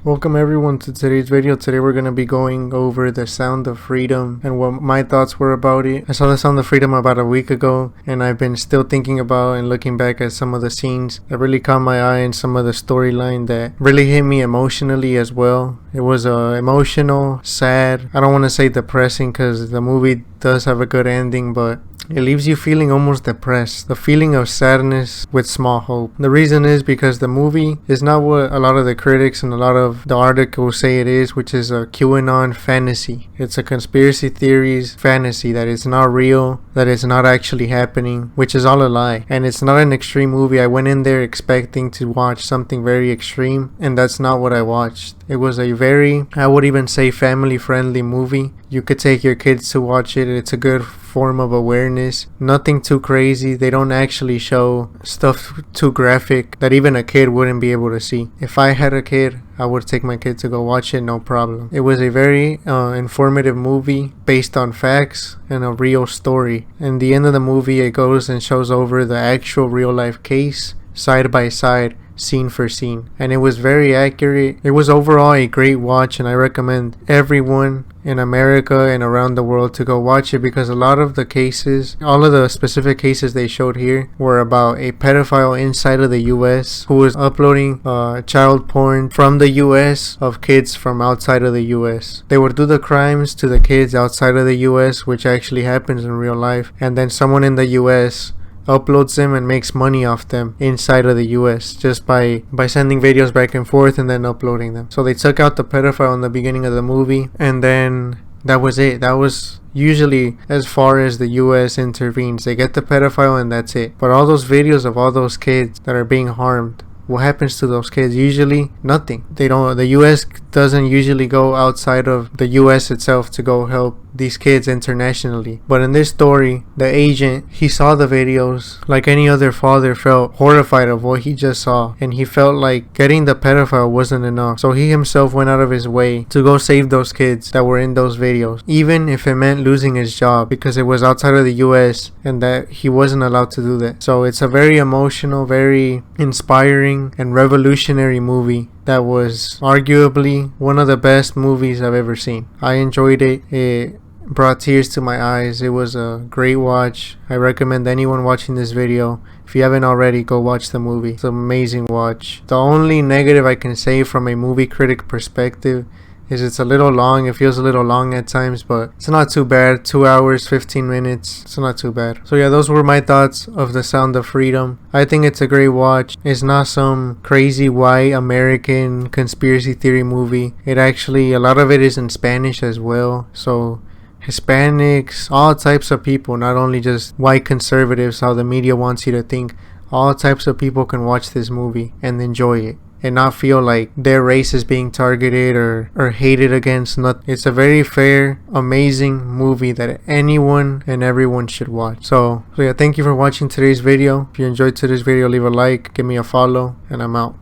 Welcome everyone to today's video. Today we're going to be going over The Sound of Freedom and what my thoughts were about it. I saw The Sound of Freedom about a week ago, and I've been still thinking about and looking back at some of the scenes that really caught my eye and some of the storyline that really hit me emotionally as well. It was emotional, sad. I don't want to say depressing because the movie does have a good ending, but it leaves you feeling almost depressed. The feeling of sadness with small hope. The reason is because the movie is not what a lot of the critics and a lot of the articles say it is, which is a QAnon fantasy. It's a conspiracy theories fantasy that is not real, that is not actually happening, which is all a lie. And it's not an extreme movie. I went in there expecting to watch something very extreme, and that's not what I watched. It was a very, I would even say, family friendly movie. You could take your kids to watch it. It's a good form of awareness. Nothing too crazy. They don't actually show stuff too graphic that even a kid wouldn't be able to see. If I had a kid, I would take my kid to go watch it, no problem. It was a very informative movie based on facts and a real story. In the end of the movie, it goes and shows over the actual real life case side by side, scene for scene, and it was very accurate. It was overall a great watch, and I recommend everyone in America and around the world to go watch it, because a lot of the cases, all of the specific cases they showed here, were about a pedophile inside of the US who was uploading child porn from the US of kids from outside of the US. They would do the crimes to the kids outside of the US, which actually happens in real life, and then someone in the US uploads them and makes money off them inside of the US just by sending videos back and forth and then uploading them. So they took out the pedophile in the beginning of the movie, and then that was it. That was usually as far as the US intervenes. They get the pedophile and that's it. But all those videos of all those kids that are being harmed, what happens to those kids? Usually nothing. The US doesn't usually go outside of the US itself to go help these kids internationally. But in this story, the agent, he saw the videos. Like any other father, felt horrified of what he just saw, and he felt like getting the pedophile wasn't enough. So he himself went out of his way to go save those kids that were in those videos, even if it meant losing his job, because it was outside of the US and that he wasn't allowed to do that. So it's a very emotional, very inspiring and revolutionary movie that was arguably one of the best movies I've ever seen. I enjoyed it. It brought tears to my eyes. It was a great watch. I recommend anyone watching this video, if you haven't already, go watch the movie. It's an amazing watch. The only negative I can say from a movie critic perspective is it's a little long. It feels a little long at times, but it's not too bad. 2 hours, 15 minutes. It's not too bad. So yeah, those were my thoughts of The Sound of Freedom. I think it's a great watch. It's not some crazy white American conspiracy theory movie. It actually, a lot of it is in Spanish as well. So Hispanics, all types of people, not only just white conservatives, how the media wants you to think. All types of people can watch this movie and enjoy it and not feel like their race is being targeted or hated against. It's a very fair, amazing movie that anyone and everyone should watch. So yeah, thank you for watching today's video. If you enjoyed today's video, leave a like, give me a follow, and I'm out.